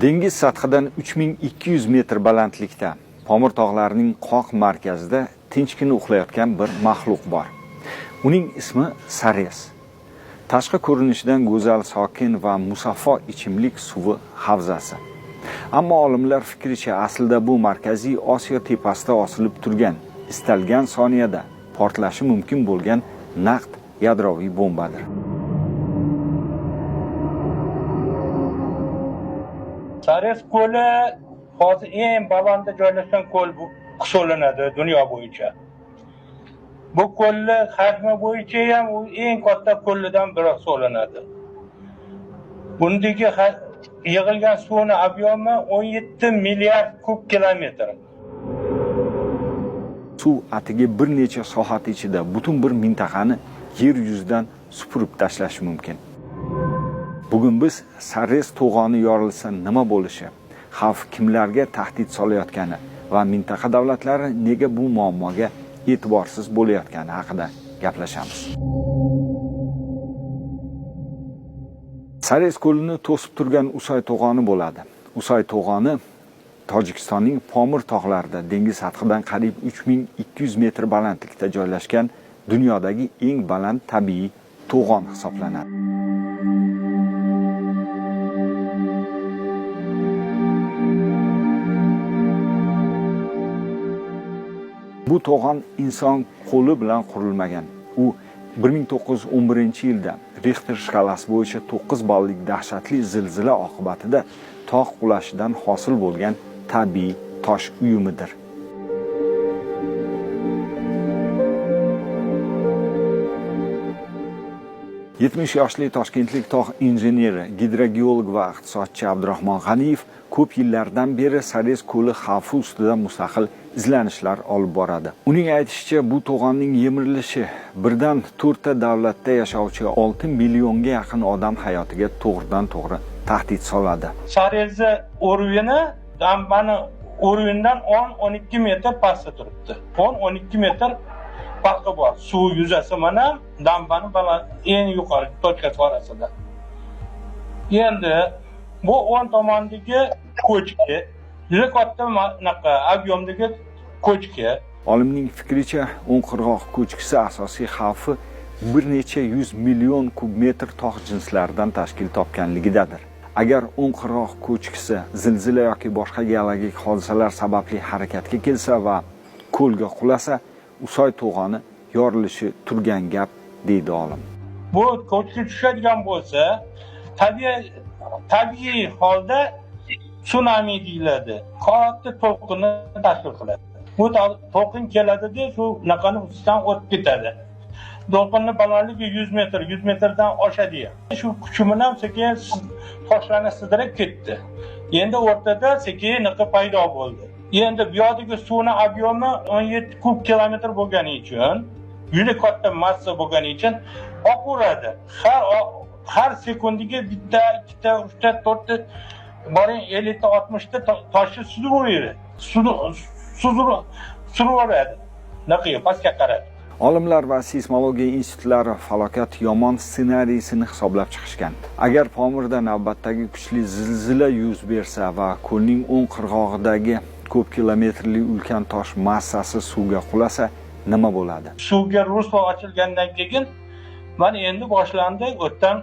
Dengiz sathidan 3200 metr balandlikda, Pomir tog'larining qoq markazida tinchgina uxlayotgan bir maxluq bor. Uning ismi Sares. Tashqi ko'rinishidan go'zal, sokin va musaffo ichimlik suvi havzasi. Ammo olimlar fikricha aslida bu Markaziy Osiyo tepasida osilib turgan, istalgan soniyada portlashi mumkin bo'lgan naqd yadroviy bombadir. Sares ko'li hozir eng balandda joylashgan ko'l hisoblanadi dunyo bo'yicha. Bu ko'lni hajmi bo'yicha ham u eng katta ko'llardan biri hisoblanadi. Bundagi yig'ilgan suvning obyomi 17 milliard kub kilometr. Suv atigi bir necha soat ichida butun bir mintaqani yer yuzidan supurib tashlashi mumkin. Bugun biz Sares to'g'oni yorilsa nima bo'lishi, xavf kimlarga tahdid solayotgani va mintaqa davlatlari nega bu muammoga e'tiborsiz bo'layotgani haqida gaplashamiz. Sares ko'lini to'sib turgan Usay to'g'oni bo'ladi. Usay to'g'oni Tojikistonning Pomir tog'larida dengiz sathidan qariyb 3200 metr balandlikda joylashgan dunyodagi eng baland tabiiy to'g'on hisoblanadi. Bu to'g'on inson qo'li bilan qurilmagan. U 1911-yilda Richter shkalasi bo'yicha 9 ballik dahshatli zilzila oqibatida tog' qulashidan hosil bo'lgan tabiiy tosh uyumidir. Yetmish yoshli toshkentlik tog' injeneri, gidrogeolog va iqtisodchi Abdurahmon G'aniyev ko'p yillardan beri Sares ko'li xavfi ustida mustaqil izlanishlar olib boradi. Uning aytishicha, bu to'g'onning yemirilishi birdan 4 ta davlatda yashovchi 6 millionga yaqin odam hayotiga to'g'ridan-to'g'ri tahdid soladi. Saresni o'rvini dambani o'rvindan 10-12 metr pastda turibdi. 10-12 metr farqi bor. Suv yuzasi mana dambani baland eng yuqori tochkasi orasida. Endi bu 10 tomondagi ko'chki, juda katta ob'yomdagi ko'chki. Olimning fikricha, o'ng-qirg'oq ko'chkisi asosiy xavfi bir necha 100 million kub metr tog' jinslaridan tashkil topganligidadir. Agar o'ng-qirg'oq ko'chkisi zilzila yoki boshqa geologik hodisalar sababli harakatga kelsa va ko'lga qulasa, Usay to'g'oni yorilishi turgan gap, deydi olim. Bu ko'chki tushadigan bo'lsa, tabiiy holda tsunami deyiladi. Katta to'lqinni tashkil qiladi. Bu to'lqin keladida shu naqani ustidan o'tib ketadi. To'lqinning balandligi 100 metr, 100 metrdan oshadi. Shu kuchi bilan sekin toshlarni sidirib ketdi. Endi o'rtada sekin niqi paydo bo'ldi. Endi bu yerdagi suvning ob'yomi 17 kub kilometr bo'lgani uchun, juda katta massa bo'lgani uchun oqaveradi. Har sekundiga bitta, ikkita, uchta, to'rtta, boring 50 ta 60 ta toshni suzaveradi. Suzaveradi. Naqiy pastga qarab. Olimlar va seysmologiya institutlari falokat yomon ssenariysini hisoblab chiqishgan. Agar Pomirda navbatdagi kuchli zilzila yuz bersa va ko'lning o'ng qirg'og'idagi ko'p kilometrli ulkan tosh massasi suvga qulasa, nima bo'ladi? Suvga ruslo ochilgandan keyin mana endi boshlandi. O'tdan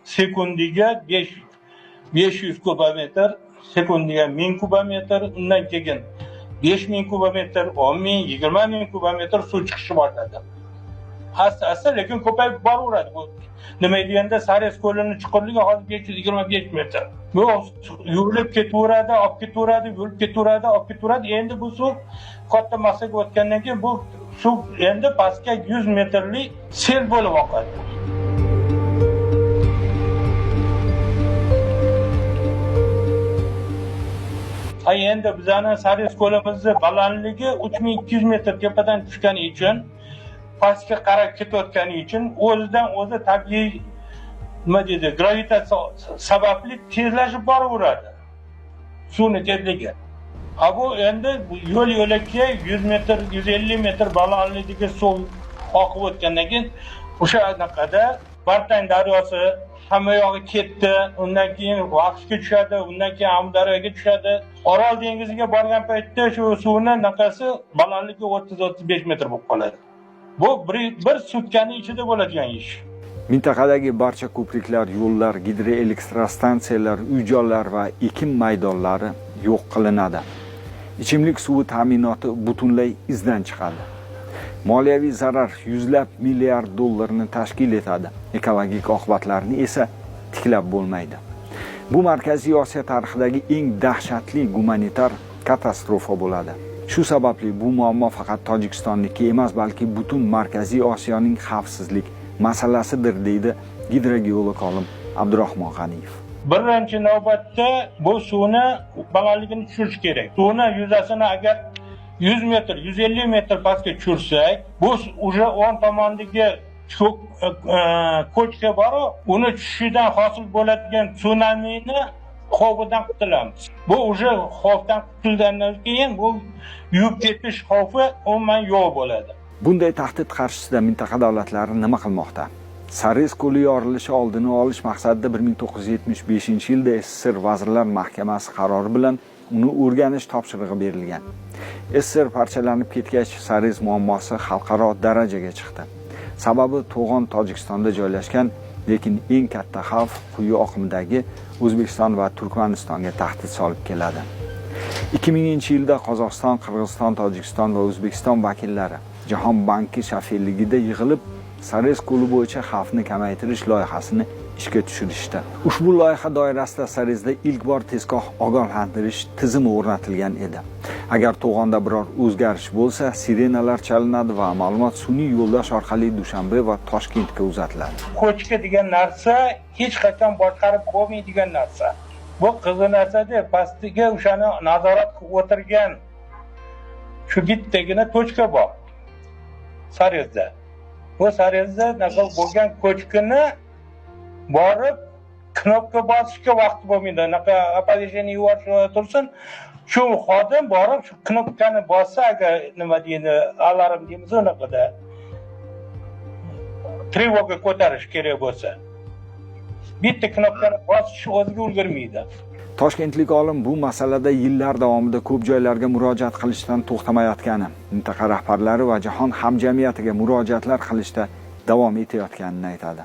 sekundiga 500 kubometr, sekundiga 1000 kubometr, undan keyin 5000 kubometr, 10000, 20000 kubometr suv chiqishi boshladi. Asta-asta lekin ko'payib boraveradi. Bu nima deganda Sares ko'lining chuqurligi hozir 525 metr. Bu yurilib ketaveradi, olib ketaveradi, yurilib ketaveradi, olib ketaveradi. Endi bu suv katta massaga o'tgandan keyin bu suv endi pastga 100 metrlik sel bo'lib oqadi. Endi bizning Sares ko'limizni balandligi 3200 metr tepadan tushgani uchun, pastga qarab ketayotgani uchun o'zidan o'zi tabiiy nima deydi, gravitatsiya sababli tezlashib boraveradi. Suvning tezligi. Bu endi yo'l-yo'lakka 100 metr, 150 metr balandlikdagi suv oqib o'tgandan keyin o'sha anaqada Bartang daryosi hamma yog'i ketdi, undan keyin Vaqshga tushadi, undan keyin Amudaryoga tushadi. Orol dengiziga borgan paytda shu suvni naqasi balandligi 30-35 metr bo'lib qoladi. Bu bir sutkani ichida bo'ladigan ish. Mintaqadagi barcha ko'priklar, yo'llar, gidroelektrostansiyalar, uy-joylar va ekin maydonlari yo'q qilinadi. Ichimlik suvi ta'minoti butunlay izdan chiqadi. Moliyaviy zarar yuzlab milliard dollarni tashkil etadi. Ekologik oqibatlarni esa tiklab bo'lmaydi. Bu Markaziy Osiyo tarixidagi eng dahshatli gumanitar katastrofa bo'ladi. Shu sababli bu muammo faqat Tojikistonniki emas, balki butun Markaziy Osiyoning xavfsizlik masalasidir, deydi gidrogeolog olim Abdurahmon G'aniyev. Birinchi navbatda bu suvni balandligini tushirish kerak. Suvni yuzasini agar 100 metr, 150 metr pastga tushirsak, bu уже o'ng tomondagi ko'chka bor, uni tushishidan hosil bo'ladigan tsunamini xavfidan qutulamiz. Bu уже xavfdan qutulgandan keyin bu yuvib ketish xavfi umuman yo'q bo'ladi. Bunday tahdid qarshisida mintaqa davlatlari nima qilmoqda? Sarez ko'li yorilishi oldini olish maqsadida 1975-yilda SSR Vazirlar Mahkamasi qarori bilan uni o'rganish topshirig'i berilgan. SSR parchalanib ketgach, Sarez muammosi xalqaro darajaga chiqdi. Sababi to'g'on Tojikistonda joylashgan, lekin eng katta xavf quyi oqimdagi O'zbekiston va Turkmanistonga tahdid solib keladi. 2000-yilda Qozog'iston, Qirg'iziston, Tojikiston va O'zbekiston vakillari Jahon banki shafelligida yig'ilib, Sarez ko'li bo'yicha xavfni kamaytirish loyihasini ishga tushirishdi. Ushbu loyiha doirasida Sarezda ilk bor tezkor ogohlantirish tizimi o'rnatilgan edi. Agar to'g'onda biror o'zgarish bo'lsa, sirenalar chalinadi va ma'lumot sun'iy yo'ldosh orqali Dushanbe va Toshkentga uzatiladi. Ko'chka degan narsa hech qachon boshqarib bo'lmaydigan narsa. Bu qiziq narsa-da, pastiga o'shani nazorat qilib o'tirgan shu bittagina tochka bor. Sarezda. Bu Sarezda naql bo'lgan ko'chkini borib knopka bosishga vaqt bo'lmaydi. Naqa opovesheni yuborib tursin, shu xodim borib shu knopkani bossa, agar nima deydi, alarm deymiz unaqada. Trevoga ko'tarish kerak bo'lsa, bitta knopkani bosish o'ziga ulgurmaydi. Toshkentlik olim bu masalada yillar davomida ko'p joylarga murojaat qilishdan to'xtamayotgani, mintaqa rahbarlari va jahon hamjamiyatiga murojaatlar qilishda davom etayotganini aytadi.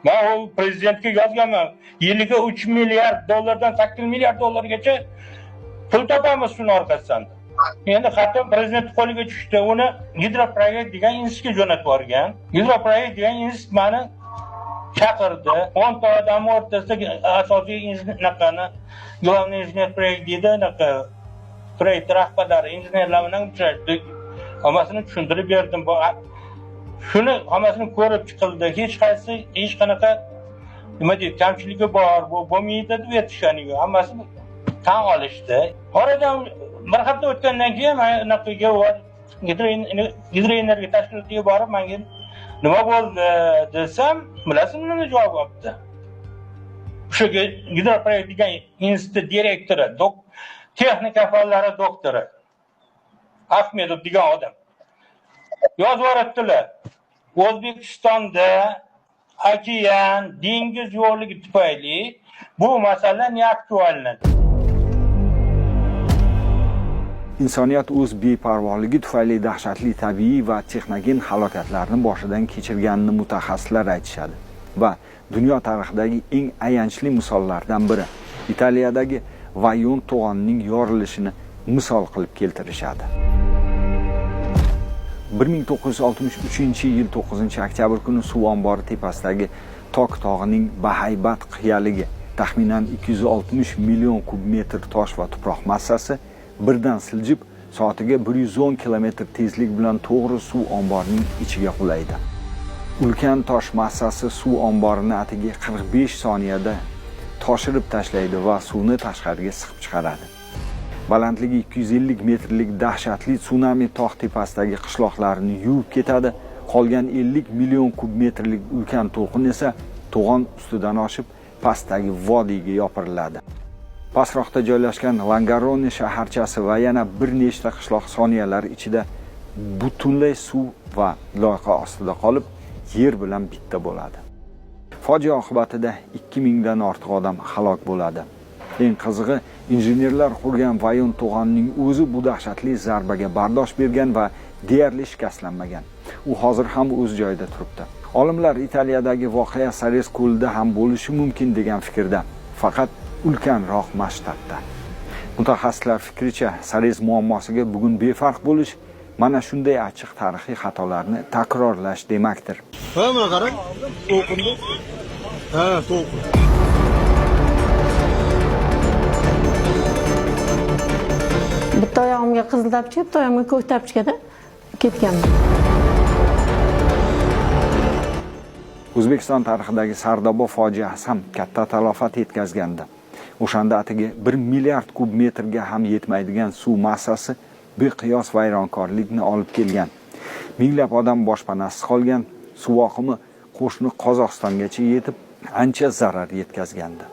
Men u prezidentga yozganman. Yiliga 3 milliard dollardan 8 milliard dollargacha pul topamiz shuni orqasidan. Endi xatim prezident qo'liga tushdi. Uni Gidroproyekt degan institutga jo'natib yuborgan. Gidroproyekt degan institut meni chaqirdi. 10 ta odam o'rtasida asosiy injinierlarni, главный injener proyekt deydi, proyekt rahbarlari, injenerlar bilan uchrashdik. Hammasini tushuntirib berdim. Shuni hammasini ko'rib chiqildi. Hech qanaqa nima deydi, kamchiligi bor, bu bo'lmaydi deb aytishganiga hammasi tan olishdi. Oradan bir hafta o'tgandan keyin men naqaga gidroenergiya tashkilotiga borib, menga nima bo'ldi desam, bilasizmi nima javob olibdi? O'sha Gidroproyekt degan institut direktori, texnika fanlari doktori Ahmedov degan odam yozib yuboribdilar. O'zbekistonda okean, dengiz yo'qligi tufayli bu masala neaktuallanadi. Insoniyat o'z beparvoligi tufayli dahshatli tabiiy va texnogen halokatlarni boshidan kechirganini mutaxassislar aytishadi va dunyo tarixidagi eng ayanchli misollardan biri Italiyadagi Vayon to'g'onining yorilishini misol qilib keltirishadi. 1963-yil 9-oktyabr kuni suv ombori tepasidagi Tok tog'ining bahaybat qiyaligi, taxminan 260 million kub metr tosh va tuproq massasi birdan siljib, soatiga 110 km tezlik bilan to'g'ri suv omborining ichiga qulaydi. Ulkan tosh massasi suv omborini atiga 45 soniyada toshirib tashlaydi va suvni tashqariga siqib chiqaradi. Balandligi 250 metrlik dahshatli tsunami tog' tepasidagi qishloqlarni yuvib ketadi. Qolgan 50 million kub metrlik ulkan to'lqin esa to'g'on ustidan oshib pastdagi vodiyga yopiriladi. Pastroqda joylashgan Langarone shaharchasi va yana bir nechta qishloq soniyalar ichida butunlay suv va loyqa ostida qolib, yer bilan bitta bo'ladi. Fojia oqibatida 2000 dan ortiq odam halok bo'ladi. Eng qizig'i, injenerlar qurgan Vayon to'g'onining o'zi bu dahshatli zarbaga bardosh bergan va deyarli shikastlanmagan. U hozir ham o'z joyida turibdi. Olimlar Italiyadagi voqea Sares ko'lida ham bo'lishi mumkin degan fikrda, faqat ulkanroq masshtabda. Mutaxassislar fikricha, Sares muammosiga bugun befarq bo'lish mana shunday achchiq tarixiy xatolarni takrorlash demakdir. Ha, mana qarang. To'qindi. Ha, to'qin. Bitta oyog'imga qizil tapchika, bitta oyog'imga ko'k tapchikada ketganman. O'zbekiston tarixidagi Sardoba fojiasi ham katta talofat yetkazgandi. O'shanda atigi 1 milliard kub metrga ham yetmaydigan suv massasi beqiyos vayronkorlikni olib kelgan. Minglab odam boshpanasiz qolgan, suv oqimi qo'shni Qozog'istongacha yetib, ancha zarar yetkazgandi.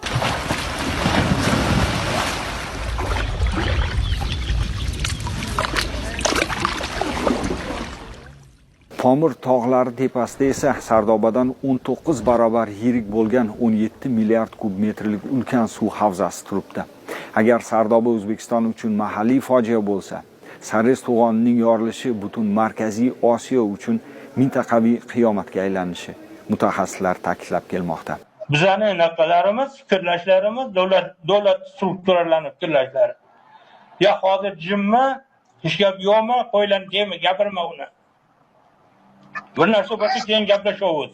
Pomir tog'lari tepasida esa Sardobadan 19 barobar yirik bo'lgan 17 milliard kub metrlik ulkan suv havzasi turibdi. Agar Sardoba O'zbekiston uchun mahalliy fojia bo'lsa, Sares to'g'onining yorilishi butun Markaziy Osiyo uchun mintaqaviy qiyomatga aylanishi mutaxassislar ta'kidlab kelmoqda. Bizning naqalarimiz, fikrlashlarimiz davlat strukturalarini fikrlashlari. Ya hozir jimmi, hech gap yo'qmi, qo'ylarni dema, gapirma uni. Bir narsa bo'lsa keyin gaplashovuz.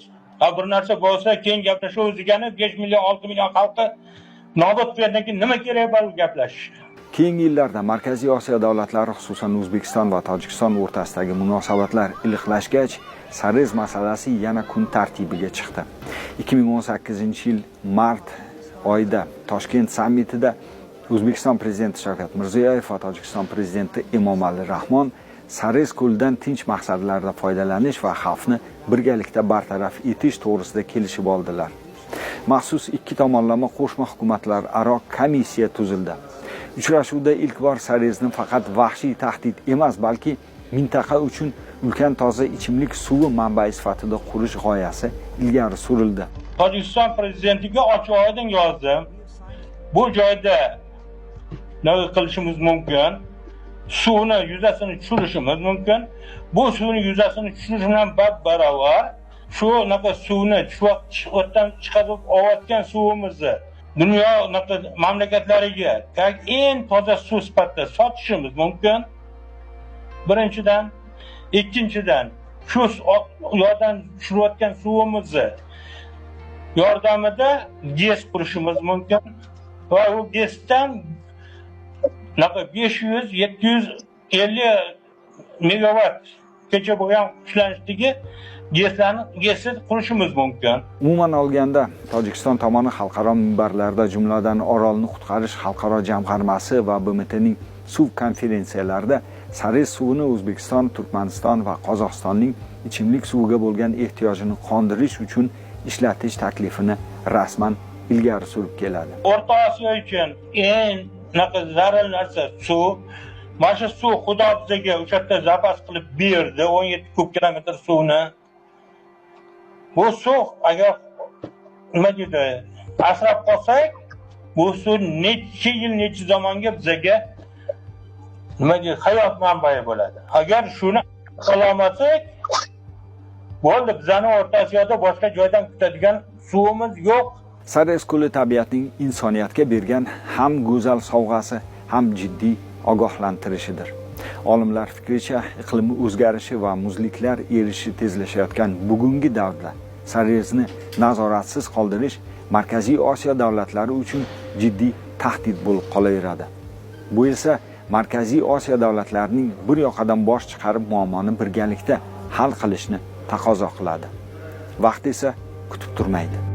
Bir narsa bo'lsa keyin gaplashovuz degani 5 million 6 million xalqi nobud qilgandan keyin nima kerak bor gaplashish? Keyingi yillarda Markaziy Osiyo davlatlari, xususan O'zbekiston va Tojikiston o'rtasidagi munosabatlar iliqlashgach, Sares masalasi yana kun tartibiga chiqdi. 2018-yil mart oyida Toshkent sammitida O'zbekiston prezidenti Shavkat Mirziyoyev va Tojikiston prezidenti Emomali Rahmon Sares ko'lidan tinch maqsadlarda foydalanish va xavfni birgalikda bartaraf etish to'g'risida kelishib oldilar. Maxsus ikki tomonlama qo'shma hukumatlar aro komissiya tuzildi. Uchrashuvda ilk bor Saresni faqat vahshiy tahdid emas, balki mintaqa uchun ulkan toza ichimlik suvi manbai sifatida qurish g'oyasi ilgari surildi. Tojikiston prezidentiga ochiq-oydin yozdim. Bu joyda nima qilishimiz mumkin? Suvni yuzasini tushirishimiz mumkin. Bu suvni yuzasini tushirish bilan barobar shu naqa suvni o'tdan chiqarib olayotgan suvimizni dunyo mamlakatlariga eng toza suv sifatida sotishimiz mumkin. Birinchidan, ikkinchidan, shu yo'ldan tushirayotgan suvimizni yordamida GES qurishimiz mumkin va u GESdan 500-750 megawatt kecha bo'lgan ishlanishdagi GESni qurishimiz mumkin. Umuman olganda, Tojikiston tomoni xalqaro minbarlarda, jumladan Orolni qutqarish xalqaro jamg'armasi va BMTning suv konferensiyalarida Sares suvini O'zbekiston, Turkmaniston va Qozog'istonning ichimlik suviga bo'lgan ehtiyojini qondirish uchun ishlatish taklifini rasman ilgari surib keladi. O'rta Osiyo uchun eng zarur narsa suv. Mana shu suv Xudo bizga o'sha yerda zapas qilib berdi, 17 kub kilometr suvni. Bu suv agar nima deydi, asrab qolsak, bu suv necha yil, necha zamonga bizga nima deydi, hayot manbai bo'ladi. Agar shuni qilolmasak, bo'ldi, bizning O'rta Osiyoda boshqa joydan kutadigan suvimiz yo'q. Sares ko'li tabiatning insoniyatga bergan ham go'zal sovg'asi, ham jiddiy ogohlantirishidir. Olimlar fikricha, iqlim o'zgarishi va muzliklar erishi tezlashayotgan bugungi davrda Saresni nazoratsiz qoldirish Markaziy Osiyo davlatlari uchun jiddiy tahdid bo'lib qolaveradi. Bu esa Markaziy Osiyo davlatlarining bir yoqadan bosh chiqarib muammoni birgalikda hal qilishni taqozo qiladi. Vaqt esa kutib turmaydi.